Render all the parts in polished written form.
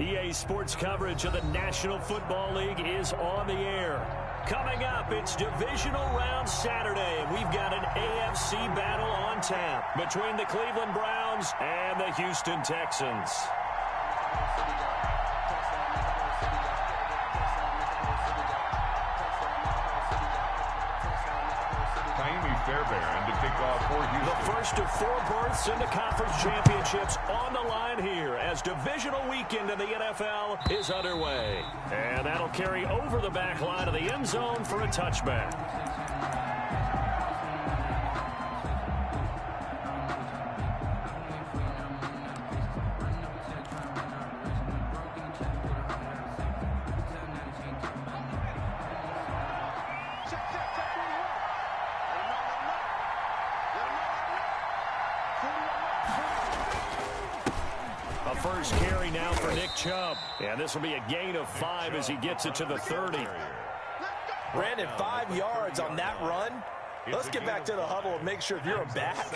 EA Sports coverage of the National Football League is on the air. Coming up, it's Divisional Round Saturday, and we've got an AFC battle on tap between the Cleveland Browns and the Houston Texans. Fairbairn to kick off for Houston. The first of 4 berths in the conference championships on the line here as divisional weekend in the NFL is underway. And that'll carry over the back line of the end zone for a touchback. First carry now for Nick Chubb. And this will be a gain of 5 as he gets it to the 30. Brandon, 5 yards on that run. Let's get back to the huddle and make sure if you're a back,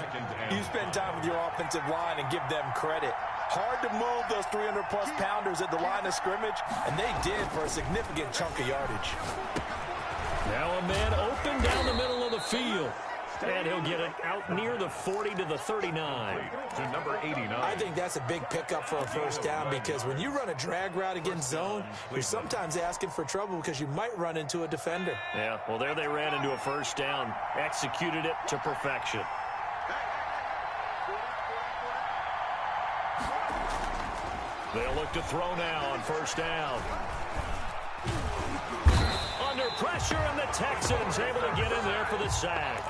you spend time with your offensive line and give them credit. Hard to move those 300-plus pounders at the line of scrimmage, and they did for a significant chunk of yardage. Now a man open down the middle of the field. And he'll get it out near the 40 to the 39. To number 89. I think that's a big pickup for a first down because when you run a drag route against zone, you're sometimes asking for trouble because you might run into a defender. Yeah, well, there they ran into a first down. Executed it to perfection. They'll look to throw now on first down. Under pressure, and the Texans able to get in there for the sack.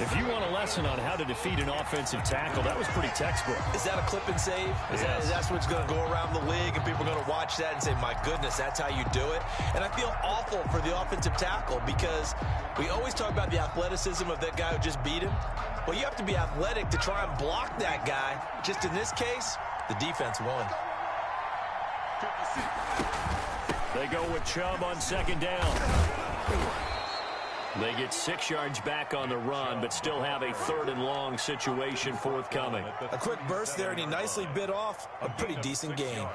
If you want a lesson on how to defeat an offensive tackle, that was pretty textbook. Is that a clip and save? That's what's going to go around the league, and people are going to watch that and say, my goodness, that's how you do it? And I feel awful for the offensive tackle because we always talk about the athleticism of that guy who just beat him. Well, you have to be athletic to try and block that guy. Just in this case, the defense won. They go with Chubb on second down. They get 6 yards back on the run, but still have a 3rd and long situation forthcoming. A quick burst there, and he nicely bit off a pretty decent game.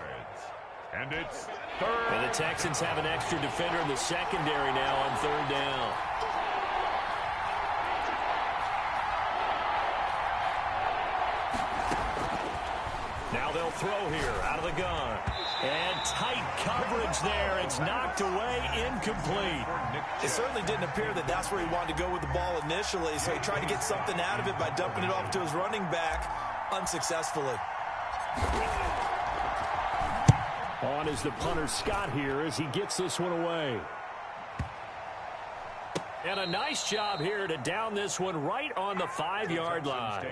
And it's 3rd. And the Texans have an extra defender in the secondary now on 3rd down. Now they'll throw here out of the gun. And tight coverage there. It's knocked away, incomplete. It certainly didn't appear that that's where he wanted to go with the ball initially, so he tried to get something out of it by dumping it off to his running back unsuccessfully. On is the punter Scott here as he gets this one away. And a nice job here to down this one right on the 5-yard line.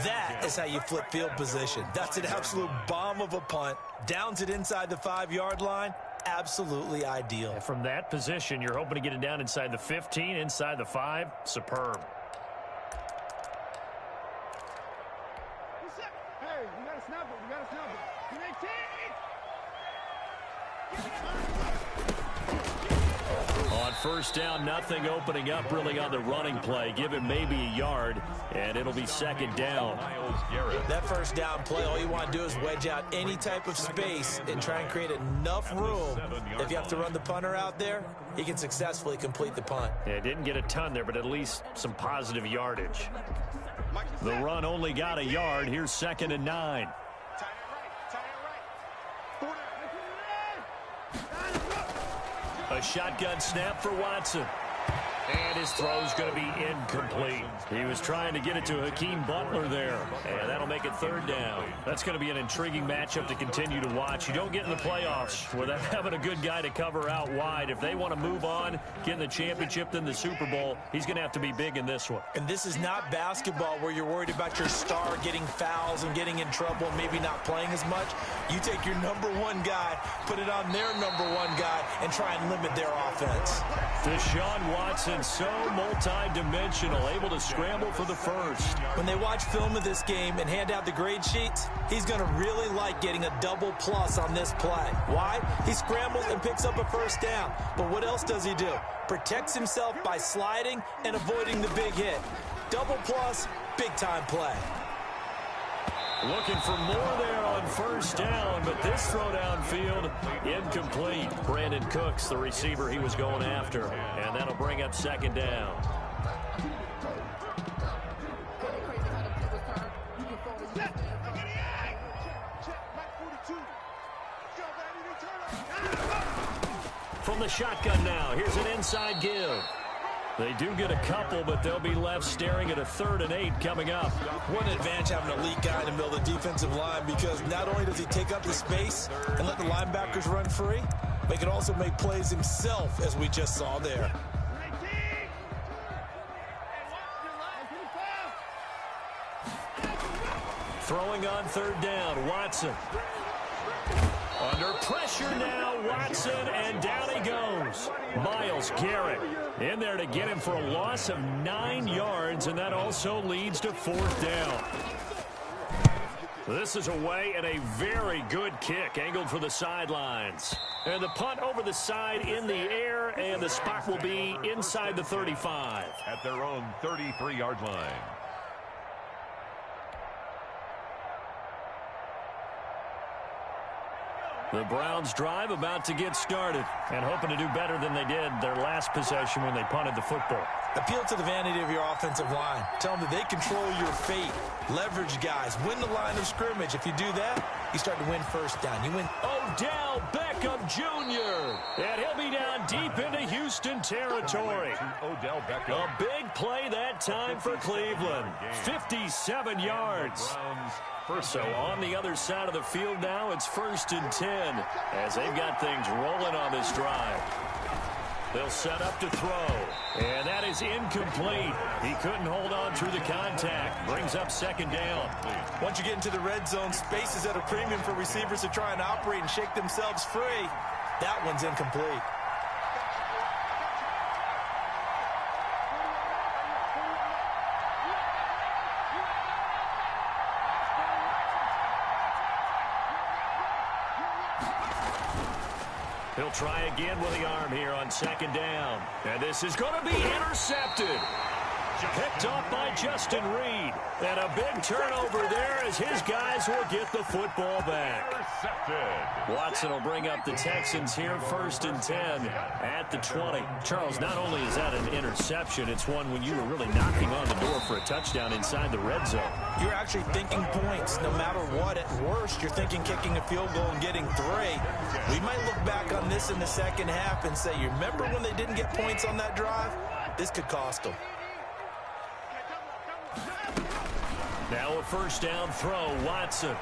That is how you flip field position. That's an absolute bomb of a punt. Downs it inside the 5-yard line. Absolutely ideal. And from that position, you're hoping to get it down inside the 15, inside the 5. Superb. Hey, you got to snap it. You got to snap it. You make 10. On first down, nothing opening up really on the running play. Give him maybe a yard, and it'll be second down. That first down play, all you want to do is wedge out any type of space and try and create enough room. If you have to run the punter out there, he can successfully complete the punt. Yeah, didn't get a ton there, but at least some positive yardage. The run only got a yard. Here's 2nd and 9. A shotgun snap for Watson. And his throw's going to be incomplete. He was trying to get it to Hakeem Butler there. And that'll make it 3rd down. That's going to be an intriguing matchup to continue to watch. You don't get in the playoffs without having a good guy to cover out wide. If they want to move on, get in the championship, then the Super Bowl, he's going to have to be big in this one. And this is not basketball where you're worried about your star getting fouls and getting in trouble and maybe not playing as much. You take your #1 guy, put it on their #1 guy, and try and limit their offense. Deshaun Watson, so multi-dimensional, able to scramble for the first. When they watch film of this game and hand out the grade sheets, he's going to really like getting a double plus on this play. Why? He scrambles and picks up a first down. But what else does he do? Protects himself by sliding and avoiding the big hit. Double plus, big-time play. Looking for more there on first down, but this throw downfield incomplete. Brandon Cooks, the receiver he was going after, and that'll bring up second down. From the shotgun now, here's an inside give. They do get a couple, but they'll be left staring at a 3rd and 8 coming up. What an advantage having an elite guy in the middle of the defensive line, because not only does he take up the space and let the linebackers run free, but he can also make plays himself, as we just saw there. Throwing on 3rd down, Watson. Under pressure now, Watson, and down he goes. Myles Garrett in there to get him for a loss of 9 yards, and that also leads to 4th down. This is away, and a very good kick angled for the sidelines. And the punt over the side in the air, and the spot will be inside the 35. At their own 33-yard line. The Browns drive about to get started and hoping to do better than they did their last possession when they punted the football. Appeal to the vanity of your offensive line. Tell them that they control your fate. Leverage guys. Win the line of scrimmage. If you do that, you start to win first down. You win. Odell Beckham Jr. And he'll be down deep into Houston territory. Odell Beckham. A big play that time for Cleveland. 57 yards. So on the other side of the field now, it's 1st and 10 as they've got things rolling on this drive. They'll set up to throw, and that is incomplete. He couldn't hold on through the contact. Brings up 2nd down. Once you get into the red zone, space is at a premium for receivers to try and operate and shake themselves free. That one's incomplete. He'll try again with the arm here on 2nd down. And this is going to be intercepted. Picked off by Justin Reed. And a big turnover there as his guys will get the football back. Watson will bring up the Texans here, 1st and 10 at the 20. Charles, not only is that an interception, it's one when you were really knocking on the door for a touchdown inside the red zone. You're actually thinking points no matter what. At worst, you're thinking kicking a field goal and getting 3. We might look back on this in the second half and say, you remember when they didn't get points on that drive? This could cost them. Now a 1st down throw, Watson.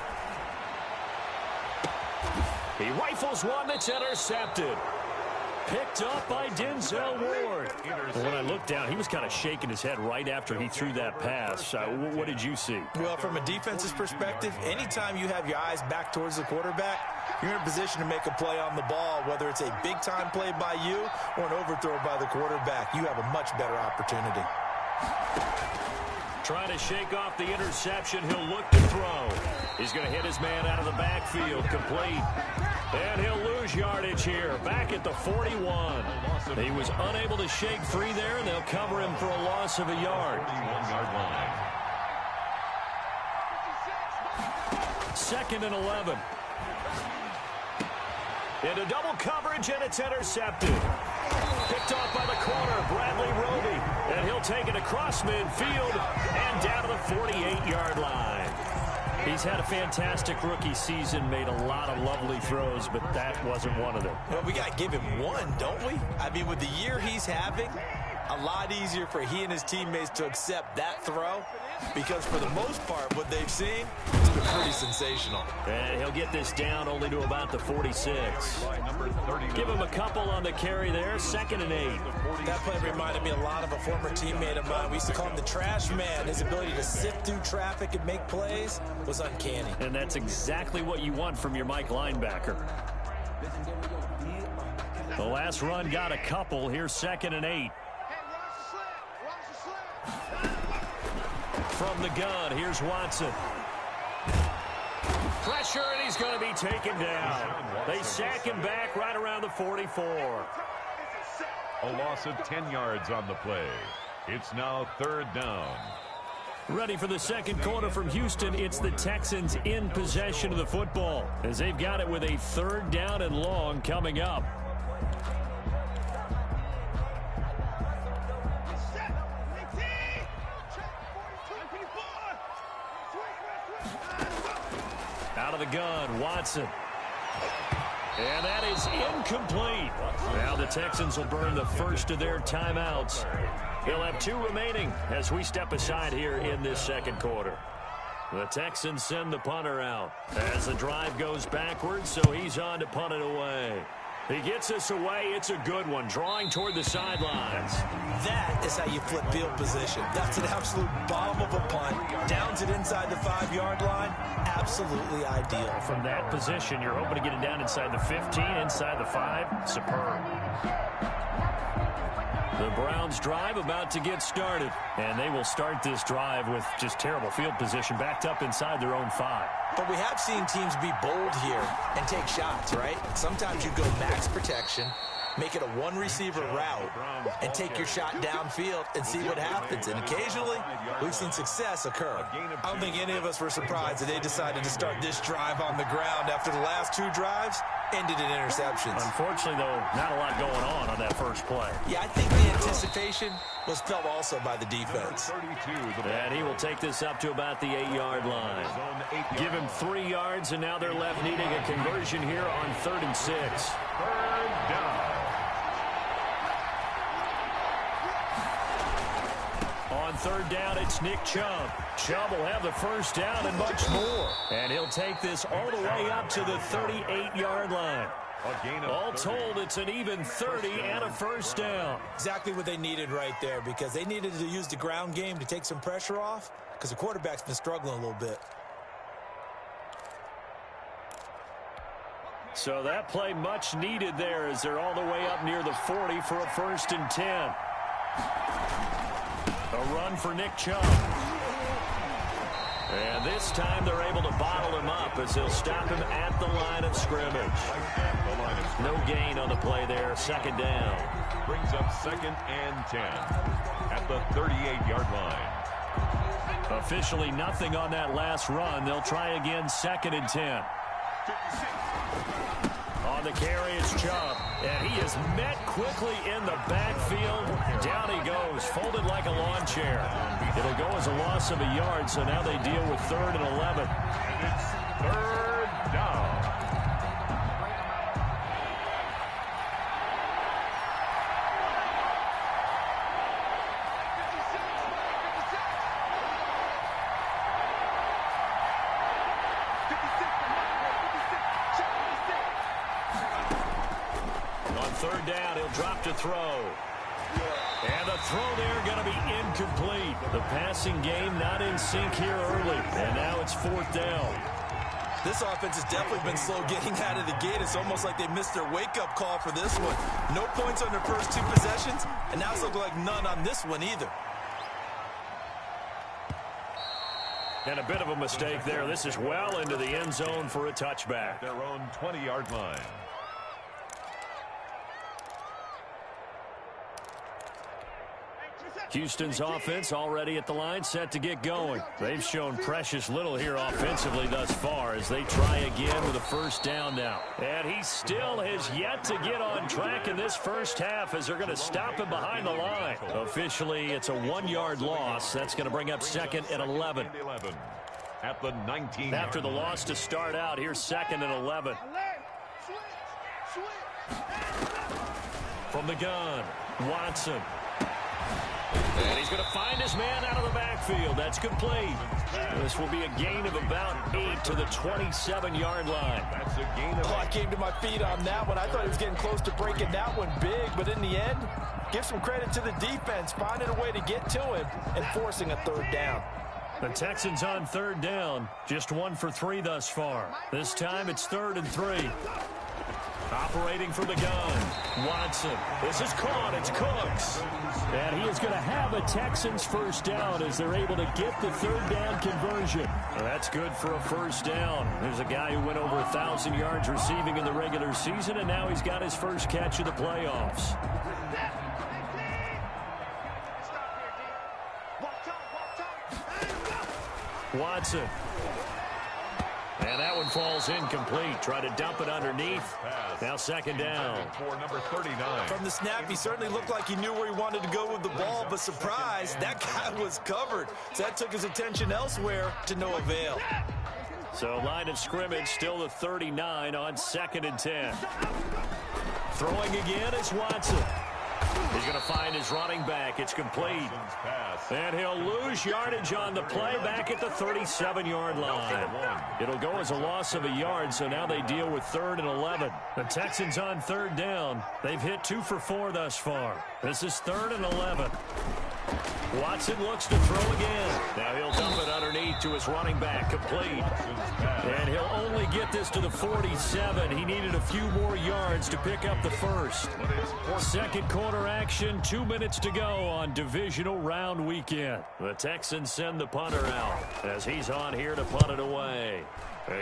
He rifles one that's intercepted. Picked up by Denzel Ward. When I looked down, he was kind of shaking his head right after he threw that pass. What did you see? Well, from a defense's perspective, anytime you have your eyes back towards the quarterback, you're in a position to make a play on the ball, whether it's a big-time play by you or an overthrow by the quarterback. You have a much better opportunity. Trying to shake off the interception. He'll look to throw. He's going to hit his man out of the backfield. Complete. And he'll lose yardage here. Back at the 41. He was unable to shake free there, and they'll cover him for a loss of a yard. 1-yard line. 2nd and 11. Into double coverage, and it's intercepted. Picked off by the corner, Bradley Roby. And he'll take it across midfield and down to the 48-yard line. He's had a fantastic rookie season, made a lot of lovely throws, but that wasn't one of them. Well, we got to give him one, don't we? I mean, with the year he's having, a lot easier for he and his teammates to accept that throw, because for the most part, what they've seen has been pretty sensational. And he'll get this down only to about the 46. Give him a couple on the carry there, 2nd and 8. That play reminded me a lot of a former teammate of mine. We used to call him the trash man. His ability to sift through traffic and make plays was uncanny. And that's exactly what you want from your Mike linebacker. The last run got a couple. Here's 2nd and 8. From the gun, here's Watson. Pressure, and he's going to be taken down. They sack him back right around the 44. A loss of 10 yards on the play. It's now 3rd down. Ready for the second quarter from Houston. It's the Texans in possession of the football as they've got it with a 3rd down and long coming up. Out of the gun, Watson. And that is incomplete. Now the Texans will burn the first of their timeouts. They'll have 2 remaining as we step aside here in this second quarter. The Texans send the punter out as the drive goes backwards, so he's on to punt it away. He gets us away. It's a good one, drawing toward the sidelines. That is how you flip field position. That's an absolute bomb of a punt. Downs it inside the 5-yard line. Absolutely ideal. From that position, you're hoping to get it down inside the 15, inside the 5. Superb. The Browns drive about to get started, and they will start this drive with just terrible field position, backed up inside their own 5. But we have seen teams be bold here and take shots, right? Sometimes you go max protection, make it a 1-receiver route, and take your shot downfield and see what happens. And occasionally, we've seen success occur. I don't think any of us were surprised that they decided to start this drive on the ground after the last 2 drives ended in interceptions. Unfortunately, though, not a lot going on that first play. Yeah, I think the anticipation was felt also by the defense. And he will take this up to about the 8-yard line. Give him 3 yards, and now they're left needing a conversion here on 3rd and 6. 3rd down. On 3rd down, it's Nick Chubb. Chubb will have the first down and much more. And he'll take this all the way up to the 38-yard line. All told, it's an even 30 and a first down. Exactly what they needed right there, because they needed to use the ground game to take some pressure off, because the quarterback's been struggling a little bit. So that play much needed there as they're all the way up near the 40 for a 1st and 10. A run for Nick Chubb. And this time they're able to bottle him up as they'll stop him at the line of scrimmage. No gain on the play there. 2nd down. Brings up 2nd and 10 at the 38-yard line. Officially nothing on that last run. They'll try again 2nd and 10. On the carry, it's Chubb. And he is met quickly in the backfield. Down he goes, folded like a lawn chair. It'll go as a loss of a yard, so now they deal with 3rd and 11. And it's 3rd down. On 3rd down, he'll drop to throw. And the throw there going to be incomplete. The passing game not in sync here early. And now it's 4th down. This offense has definitely been slow getting out of the gate. It's almost like they missed their wake-up call for this one. No points on their first 2 possessions, and now it's looking like none on this one either. And a bit of a mistake there. This is well into the end zone for a touchback. Their own 20-yard line. Houston's offense already at the line, set to get going. They've shown precious little here offensively thus far as they try again with a 1st down now. And he still has yet to get on track in this first half as they're going to stop him behind the line. Officially, it's a 1-yard loss. That's going to bring up 2nd and 11. At the 19. After the loss to start out, here's 2nd and 11. From the gun, Watson. And he's going to find his man out of the backfield. That's complete. This will be a gain of about 8 to the 27-yard line. That's a gain of 8. I came to my feet on that one. I thought he was getting close to breaking that one big, but in the end, give some credit to the defense, finding a way to get to him and forcing a 3rd down. The Texans on 3rd down, just 1 for 3 thus far. This time it's 3rd and 3. Operating from the gun, Watson. This is caught. It's Cooks. And he is going to have a Texans 1st down as they're able to get the 3rd down conversion. Well, that's good for a 1st down. There's a guy who went over 1,000 yards receiving in the regular season, and now he's got his first catch of the playoffs. Watson. And that one falls incomplete. Try to dump it underneath. Now second down. For number 39. From the snap, he certainly looked like he knew where he wanted to go with the ball, but surprise, that guy was covered. So that took his attention elsewhere to no avail. So line of scrimmage still the 39 on 2nd and 10. Throwing again is Watson. He's going to find his running back. It's complete. And he'll lose yardage on the play back at the 37-yard line. It'll go as a loss of a yard, so now they deal with 3rd and 11. The Texans on 3rd down. They've hit 2 for 4 thus far. This is 3rd and 11. Watson looks to throw again. Now he'll dump it underneath to his running back, complete. And he'll only get this to the 47. He needed a few more yards to pick up the first. Second quarter action, 2 minutes to go on divisional round weekend. The Texans send the punter out as he's on here to punt it away.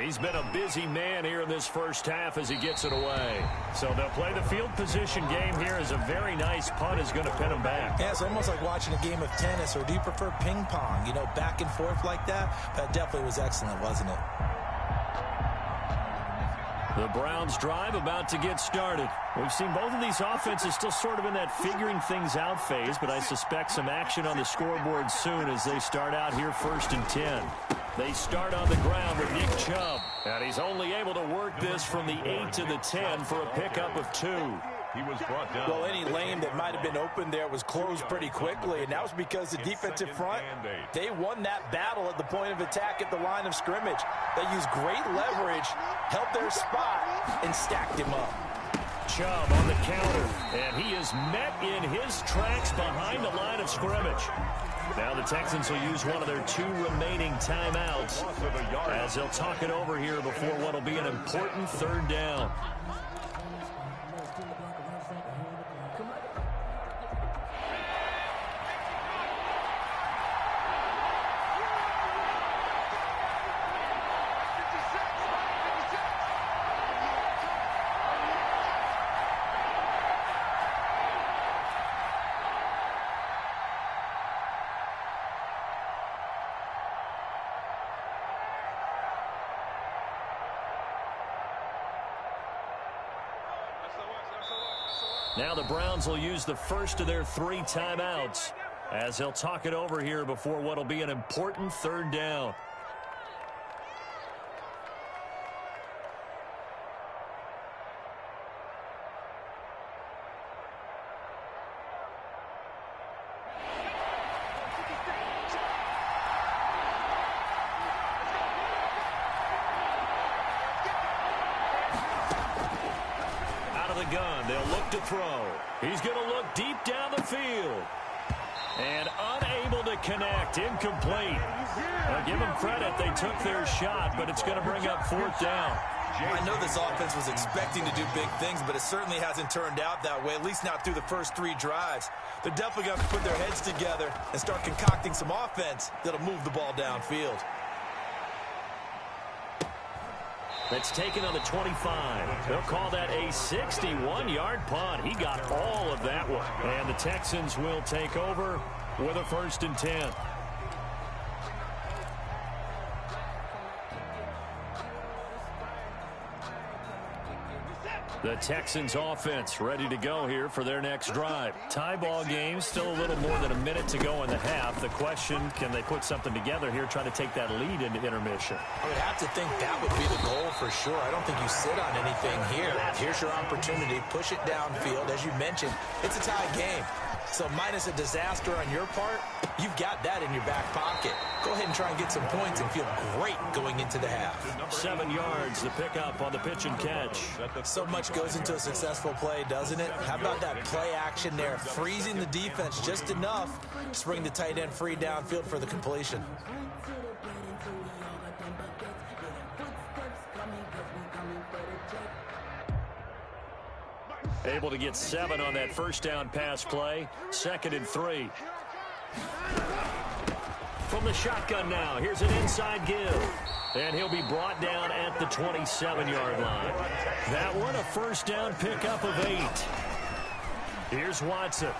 He's been a busy man here in this first half as he gets it away. So they'll play the field position game here as a very nice punt is going to pin him back. Yeah, it's almost like watching a game of tennis, or do you prefer ping pong? You know, back and forth like that? That definitely was excellent, wasn't it? The Browns drive about to get started. We've seen both of these offenses still sort of in that figuring things out phase, but I suspect some action on the scoreboard soon as they start out here 1st and 10. They start on the ground with Nick Chubb, and he's only able to work this from the 8 to the 10 for a pickup of 2. He was brought down. Well, any lane that might have been open there was closed pretty quickly, and that was because the defensive front, they won that battle at the point of attack at the line of scrimmage. They used great leverage, held their spot, and stacked him up. Chubb on the counter, and he is met in his tracks behind the line of scrimmage. Now the Texans will use one of their 2 remaining timeouts as they'll talk it over here before what will be an important 3rd down. Now the Browns will use the first of their 3 timeouts as they'll talk it over here before what will be an important 3rd down. Gun. They'll look to throw. He's going to look deep down the field. And unable to connect. Incomplete. Give them credit. They took their shot, but it's going to bring up 4th down. I know this offense was expecting to do big things, but it certainly hasn't turned out that way, at least not through the first 3 drives. They're definitely going to put their heads together and start concocting some offense that'll move the ball downfield. That's taken on the 25. They'll call that a 61-yard punt. He got all of that one. And the Texans will take over with a 1st and 10. The Texans offense ready to go here for their next drive. Tie ball game, still a little more than a minute to go in the half. The question, can they put something together here, try to take that lead into intermission? I would have to think that would be the goal for sure. I don't think you sit on anything here. Here's your opportunity. Push it downfield. As you mentioned, it's a tie game. So minus a disaster on your part, you've got that in your back pocket. Go ahead and try and get some points and feel great going into the half. 7 yards, the pickup on the pitch and catch. So much goes into a successful play, doesn't it? How about that play action there, freezing the defense just enough to bring the tight end free downfield for the completion. Able to get 7 on that first down pass play. 2nd and 3. From the shotgun now, here's an inside give. And he'll be brought down at the 27-yard line. That one, a first down pickup of 8. Here's Watson.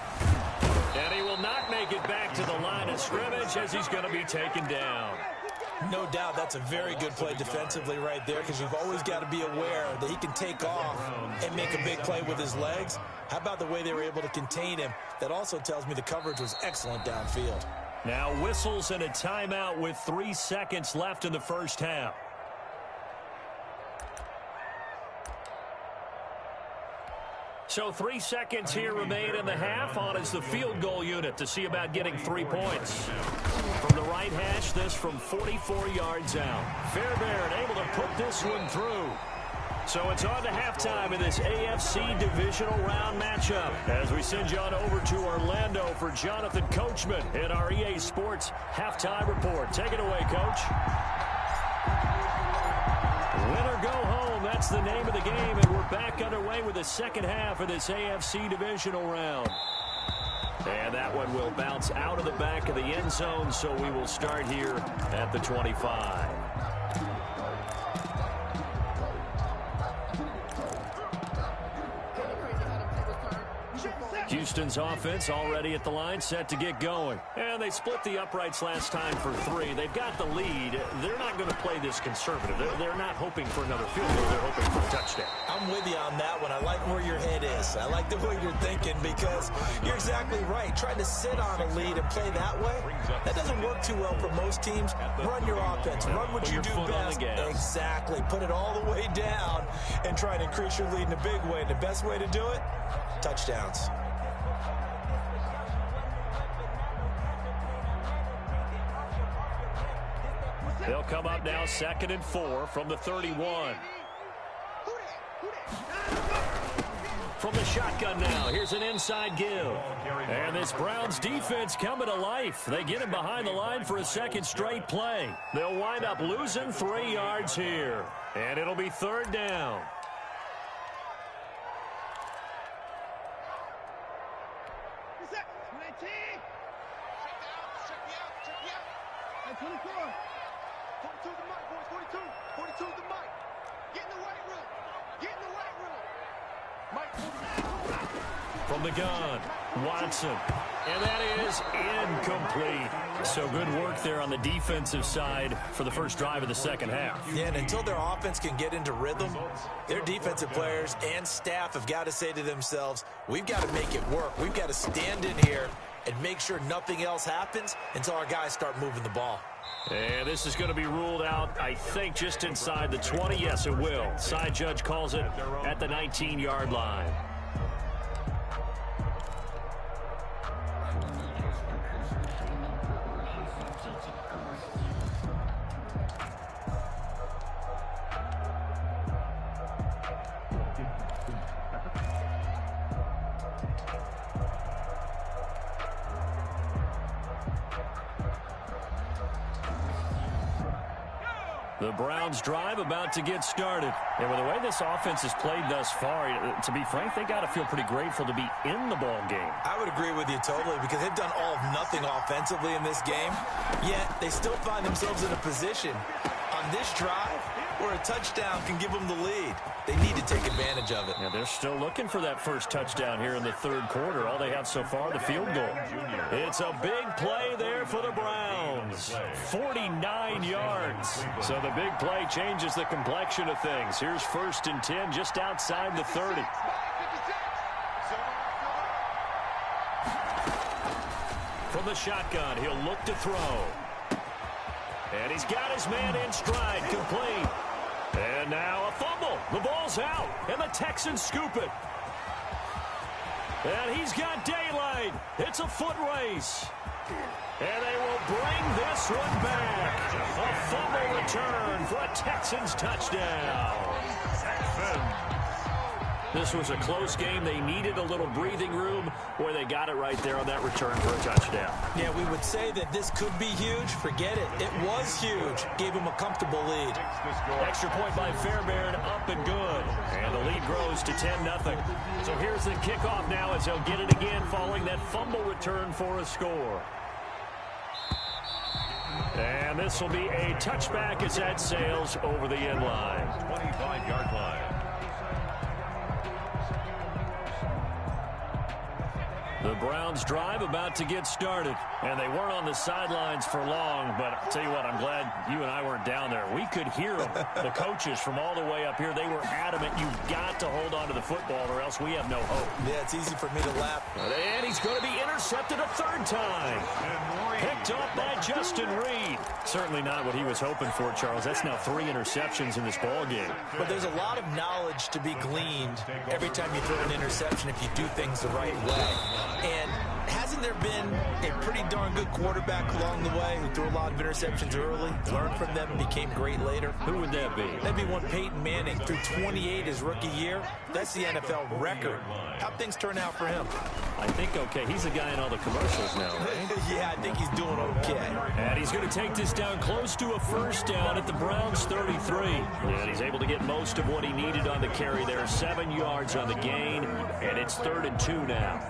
And he will not make it back to the line of scrimmage as he's going to be taken down. No doubt that's a very good play defensively right there, because you've always got to be aware that he can take off and make a big play with his legs. How about the way they were able to contain him? That also tells me the coverage was excellent downfield. Now whistles and a timeout with 3 seconds left in the first half. So 3 seconds here remain in the half. On is the field goal unit to see about getting 3 points. From the right hash, this from 44 yards out. Fairbairn able to put this one through. So it's on to halftime in this AFC divisional round matchup as we send you on over to Orlando for Jonathan Coachman in our EA Sports halftime report. Take it away, Coach. Win or go home, that's the name of the game, and we're back underway with the second half of this AFC divisional round. And that one will bounce out of the back of the end zone, so we will start here at the 25. Houston's offense already at the line, set to get going. And they split the uprights last time for 3. They've got the lead. They're not going to play this conservative. They're not hoping for another field goal. They're hoping for a touchdown. I'm with you on that one. I like where your head is. I like the way you're thinking, because you're exactly right. Trying to sit on a lead and play that way, that doesn't work too well for most teams. Run your offense. Run what you do best. Exactly. Put it all the way down and try to increase your lead in a big way. And the best way to do it, touchdowns. They'll come up now 2nd and 4 from the 31. From the shotgun now, here's an inside give. And this Browns defense coming to life. They get him behind the line for a second straight play. They'll wind up losing 3 yards here. And it'll be 3rd down. From the gun, Watson. And that is incomplete. So good work there on the defensive side for the first drive of the second half. Yeah, and until their offense can get into rhythm, their defensive players and staff have got to say to themselves, we've got to make it work. We've got to stand in here and make sure nothing else happens until our guys start moving the ball. And this is going to be ruled out, I think, just inside the 20. Yes, it will. Side judge calls it at the 19-yard line. The Browns drive about to get started. And with the way this offense has played thus far, to be frank, they got to feel pretty grateful to be in the ball game. I would agree with you totally, because they've done all of nothing offensively in this game, yet they still find themselves in a position on this drive where a touchdown can give them the lead. They need to take advantage of it. Yeah, they're still looking for that first touchdown here in the 3rd quarter. All they have so far, the field goal. It's a big play there for the Browns. 49 yards. So the big play changes the complexion of things. Here's 1st and 10 just outside the 30. From the shotgun, he'll look to throw. And he's got his man in stride, complete. And now a fumble. The ball's out, and the Texans scoop it. And he's got daylight. It's a foot race. And they will bring this one back. A fumble return for a Texans touchdown. This was a close game. They needed a little breathing room. Boy, they got it right there on that return for a touchdown. Yeah, we would say that this could be huge. Forget it. It was huge. Gave him a comfortable lead. Extra point by Fairbairn, up and good. And the lead grows to 10-0. So here's the kickoff now as they'll get it again following that fumble return for a score. And this will be a touchback as that sails over the end line. 25-yard line. The Browns drive about to get started. And they weren't on the sidelines for long, but I'll tell you what, I'm glad you and I weren't down there. We could hear them, the coaches from all the way up here. They were adamant, you've got to hold on to the football or else we have no hope. Yeah, it's easy for me to laugh. And he's going to be intercepted a third time. Picked off by Justin Reed. Certainly not what he was hoping for, Charles. That's now 3 interceptions in this ball game. But there's a lot of knowledge to be gleaned every time you throw an interception if you do things the right way. And hasn't there been a pretty darn good quarterback along the way who threw a lot of interceptions early, learned from them, and became great later? Who would that be? That'd be one Peyton Manning. Threw 28 his rookie year. That's the NFL record. How'd things turn out for him? I think okay. He's the guy in all the commercials now, right? Yeah, I think he's doing okay. And he's going to take this down close to a first down at the Browns 33. And he's able to get most of what he needed on the carry there. 7 yards on the gain, and it's 3rd and 2 now.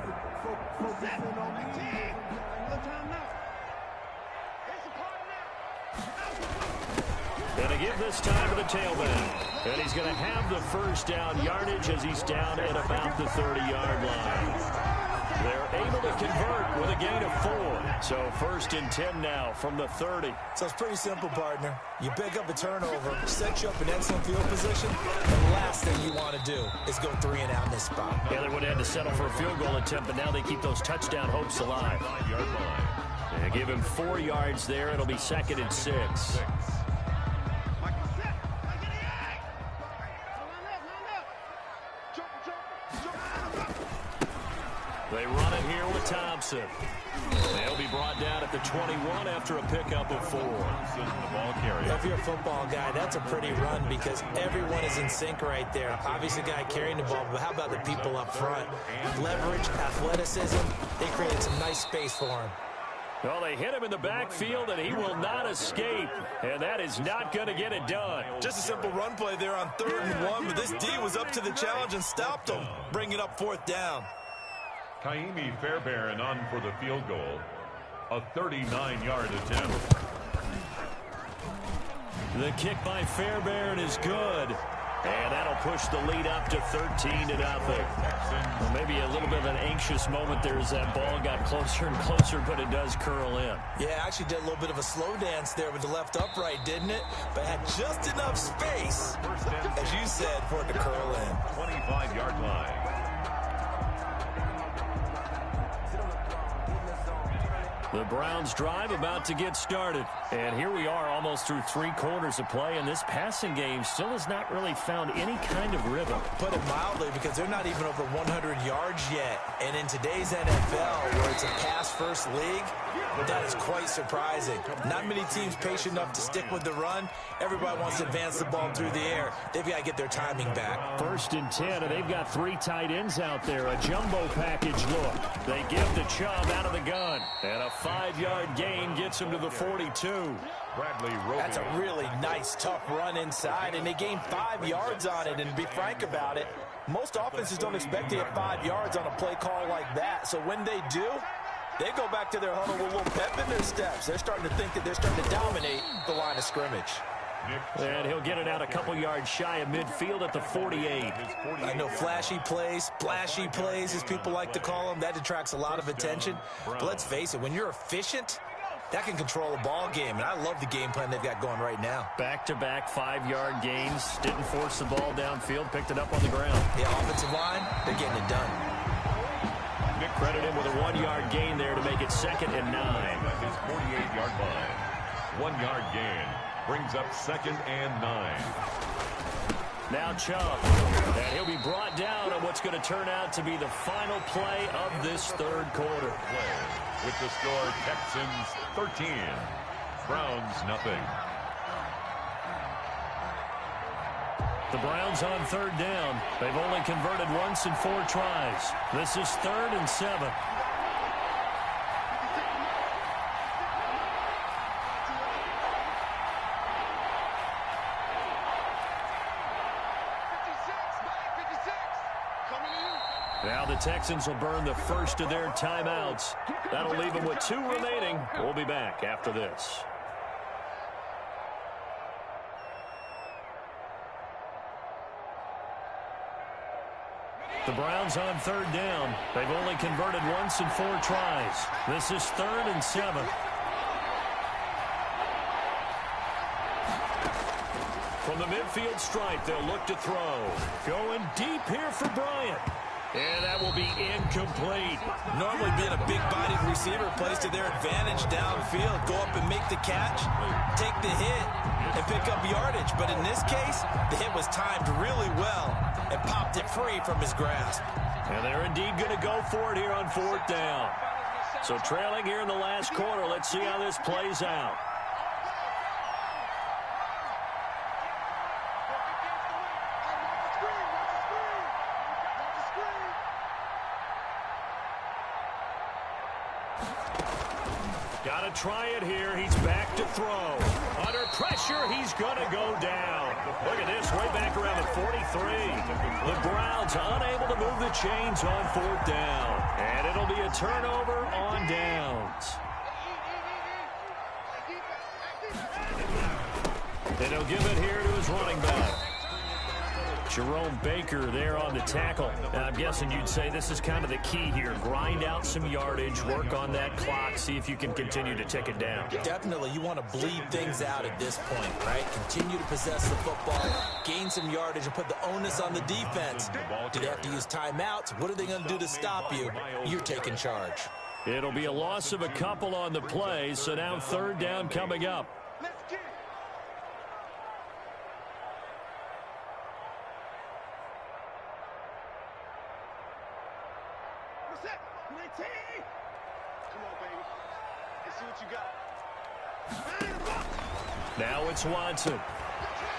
And to give this time to the tailback. And he's going to have the first down yardage as he's down at about the 30-yard line. They're able to convert with a gain of 4. So 1st and 10 now from the 30. So it's pretty simple, partner. You pick up a turnover, set you up in excellent field position. The last thing you want to do is go 3 and out in this spot. Yeah, they would have had to settle for a field goal attempt, but now they keep those touchdown hopes alive. They give him 4 yards there. It'll be 2nd and 6. They run it here with Thompson. They'll be brought down at the 21 after a pickup of 4. If you're a football guy, that's a pretty run because everyone is in sync right there. Obviously, the guy carrying the ball, but how about the people up front? Leverage, athleticism, they created some nice space for him. Well, they hit him in the backfield, and he will not escape. And that is not going to get it done. Just a simple run play there on 3rd and 1, but this D was up to the challenge and stopped him, bringing up 4th down. Kaimi Fairbairn on for the field goal. A 39-yard attempt. The kick by Fairbairn is good. And that'll push the lead up to 13-0. Well, maybe a little bit of an anxious moment there as that ball got closer and closer, but it does curl in. Yeah, actually did a little bit of a slow dance there with the left upright, didn't it? But had just enough space, as you said, for it to curl in. 25-yard line. The Browns drive about to get started. And here we are almost through 3 quarters of play, and this passing game still has not really found any kind of rhythm. Put it mildly, because they're not even over 100 yards yet. And in today's NFL, where it's a pass-first league, that is quite surprising. Not many teams patient enough to stick with the run. Everybody wants to advance the ball through the air. They've got to get their timing back. 1st and 10, and they've got 3 tight ends out there. A jumbo package look. They give the Chubb out of the gun. And a 5-yard gain gets him to the 42. That's a really nice, tough run inside, and they gain 5 yards on it. And to be frank about it, most offenses don't expect to get 5 yards on a play call like that. So when they do, they go back to their huddle with a little pep in their steps. They're starting to think that they're starting to dominate the line of scrimmage. And he'll get it out a couple yards shy of midfield at the 48. I know flashy plays, splashy plays, as people like to call them, that attracts a lot of attention. But let's face it, when you're efficient, that can control a ball game. And I love the game plan they've got going right now. Back-to-back 5-yard gains. Didn't force the ball downfield. Picked it up on the ground. Yeah, offensive line, they're getting it done. Credit him with a 1-yard gain there to make it 2nd and 9. His 48-yard line. 1-yard gain brings up 2nd and 9. Now Chubb. And he'll be brought down on what's going to turn out to be the final play of this 3rd quarter. With the score, Texans 13, Browns nothing. The Browns on 3rd down. They've only converted once in 4 tries. This is 3rd and 7. Now the Texans will burn the first of their timeouts. That'll leave them with 2 remaining. We'll be back after this. The Browns on third down. They've only converted once in 4 tries. This is 3rd and 7. From the midfield stripe, they'll look to throw. Going deep here for Bryant. And that will be incomplete. Normally being a big-bodied receiver plays to their advantage downfield. Go up and make the catch, take the hit, and pick up yardage. But in this case, the hit was timed really well and popped it free from his grasp. And they're indeed going to go for it here on 4th down. So trailing here in the last quarter, let's see how this plays out. Got to try it here. He's back to throw. Under pressure, he's going to go down. Look at this, way back around the 43. The Browns unable to move the chains on 4th down. And it'll be a turnover on downs. And he'll give it here to his running back. Jerome Baker there on the tackle. Now, I'm guessing you'd say this is kind of the key here. Grind out some yardage, work on that clock, see if you can continue to tick it down. Definitely, you want to bleed things out at this point, right? Continue to possess the football, gain some yardage, and put the onus on the defense. Do they have to use timeouts? What are they going to do to stop you? You're taking charge. It'll be a loss of a couple on the play, so now 3rd down coming up. Now it's Watson.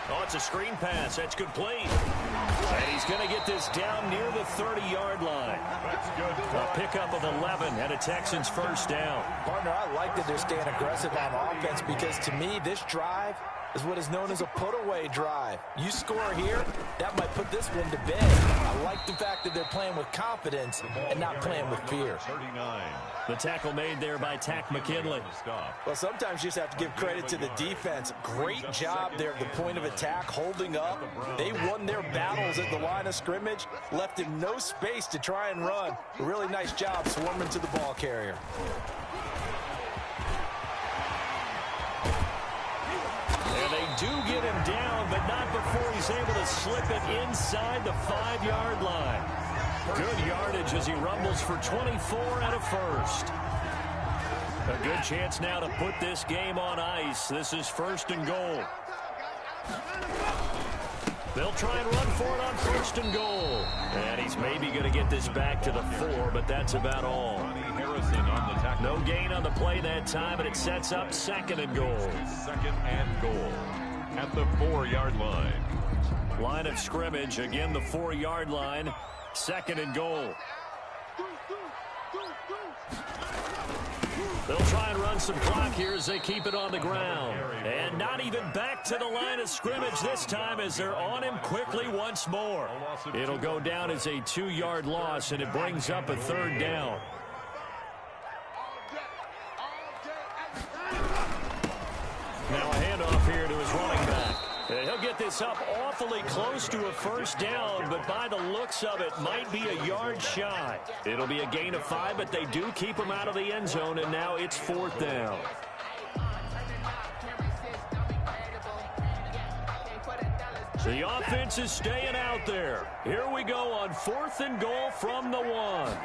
Oh, it's a screen pass. That's complete. And he's going to get this down near the 30-yard line. A pickup of 11 and a Texans 1st down. Partner, I like that they're staying aggressive on offense because to me, this drive is what is known as a put-away drive. You score here, that might put this one to bed. I like the fact that they're playing with confidence and not playing with fear. The tackle made there by Tack McKinley. Well, sometimes you just have to give credit to the defense. Great job there at the point of attack, holding up. They won their battles at the line of scrimmage, left him no space to try and run. A really nice job swarming to the ball carrier. And they do get him down, but not before he's able to slip it inside the 5-yard line. Good yardage as he rumbles for 24 and a 1st. A good chance now to put this game on ice. This is 1st and goal. They'll try and run for it on 1st and goal. And he's maybe going to get this back to the 4, but that's about all. No gain on the play that time, and it sets up 2nd and goal. 2nd and goal at the 4-yard line. Line of scrimmage, again the 4-yard line. 2nd and goal. They'll try and run some clock here as they keep it on the ground. And not even back to the line of scrimmage this time as they're on him quickly once more. It'll go down as a 2-yard loss, and it brings up a 3rd down. Now a handoff here to his running back. And he'll get this up awfully close to a 1st down, but by the looks of it, might be a yard shy. It'll be a gain of 5, but they do keep him out of the end zone, and now it's 4th down. The offense is staying out there. Here we go on 4th and goal from the 1.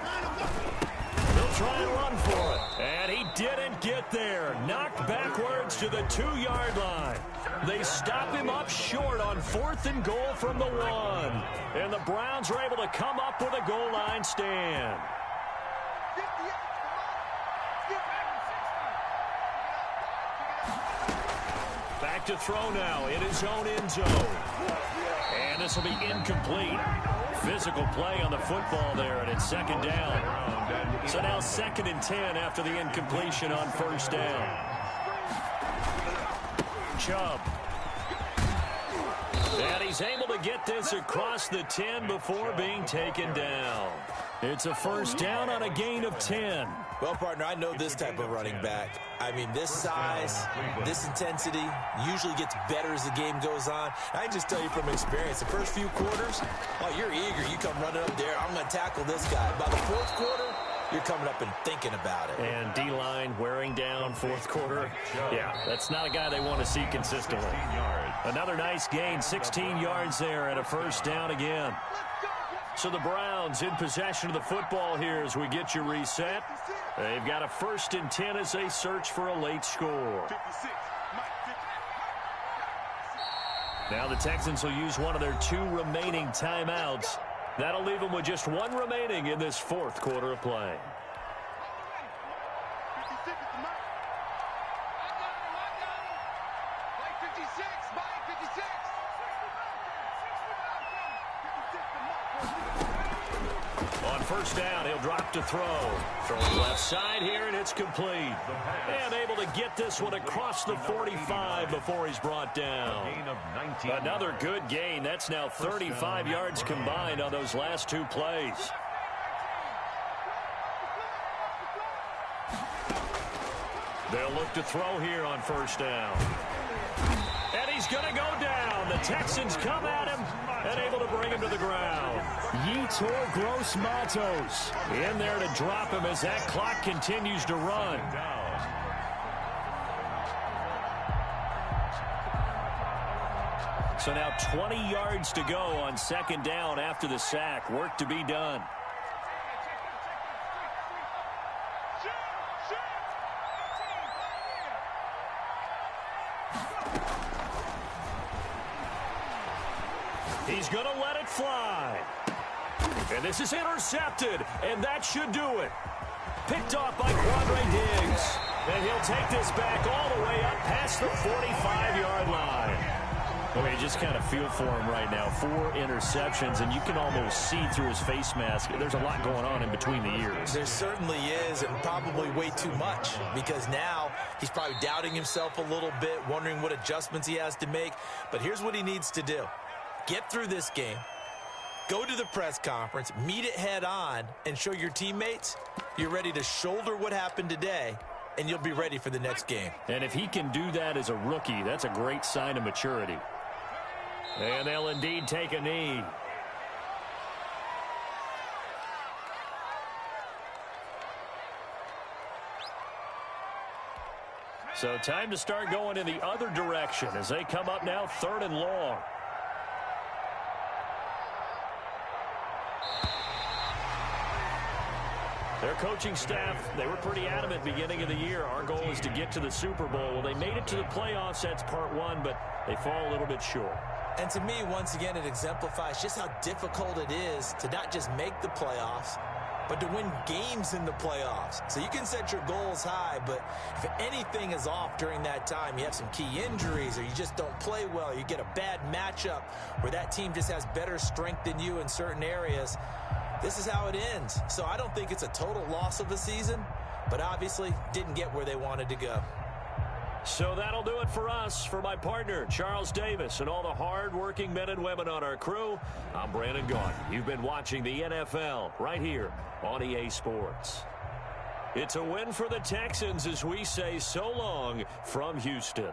They'll try and run for it. And he didn't get there. Knocked backwards to the 2-yard line. They stop him up short on 4th and goal from the 1. And the Browns are able to come up with a goal line stand. Back to throw now in his own end zone. And this will be incomplete. Physical play on the football there, and it's 2nd down. So now 2nd and 10 after the incompletion on 1st down. Chubb. And he's able to get this across the 10 before being taken down. It's a first down on a gain of 10. Well, partner, I know this type of running back. I mean, this size, this intensity usually gets better as the game goes on. I can just tell you from experience, the first few quarters, oh, you're eager. You come running up there. I'm going to tackle this guy. By the fourth quarter, you're coming up and thinking about it. And D-line wearing down fourth quarter. Yeah, that's not a guy they want to see consistently. Another nice gain, 16 yards there and a first down again. So the Browns in possession of the football here as we get you reset. They've got a 1st and 10 as they search for a late score. Now the Texans will use one of their 2 remaining timeouts. That'll leave them with just 1 remaining in this 4th quarter of play. On first down, he'll drop to throw. Throwing left side here, and it's complete. And able to get this one across the 45 before he's brought down. Another good gain. That's now 35 yards combined on those last 2 plays. They'll look to throw here on first down. And he's going to go down. The Texans come at him and able to bring him to the ground. Yetur Gross-Matos in there to drop him as that clock continues to run. So now 20 yards to go on 2nd down after the sack. Work to be done. He's going to let it fly. And this is intercepted, and that should do it. Picked off by Quandre Diggs. And he'll take this back all the way up past the 45-yard line. Well, you just kind of feel for him right now. 4 interceptions, and you can almost see through his face mask. There's a lot going on in between the ears. There certainly is, and probably way too much, because now he's probably doubting himself a little bit, wondering what adjustments he has to make. But here's what he needs to do. Get through this game, go to the press conference, meet it head on, and show your teammates you're ready to shoulder what happened today, and you'll be ready for the next game. And if he can do that as a rookie, that's a great sign of maturity. And they'll indeed take a knee. So time to start going in the other direction as they come up now 3rd and long. Their coaching staff, they were pretty adamant beginning of the year. Our goal is to get to the Super Bowl. Well, they made it to the playoffs. That's part 1, but they fall a little bit short. And to me, once again, it exemplifies just how difficult it is to not just make the playoffs, but to win games in the playoffs. So you can set your goals high, but if anything is off during that time, you have some key injuries or you just don't play well, you get a bad matchup where that team just has better strength than you in certain areas, this is how it ends. So I don't think it's a total loss of a season, but obviously didn't get where they wanted to go. So that'll do it for us. For my partner, Charles Davis, and all the hard-working men and women on our crew, I'm Brandon Gaudin. You've been watching the NFL right here on EA Sports. It's a win for the Texans as we say so long from Houston.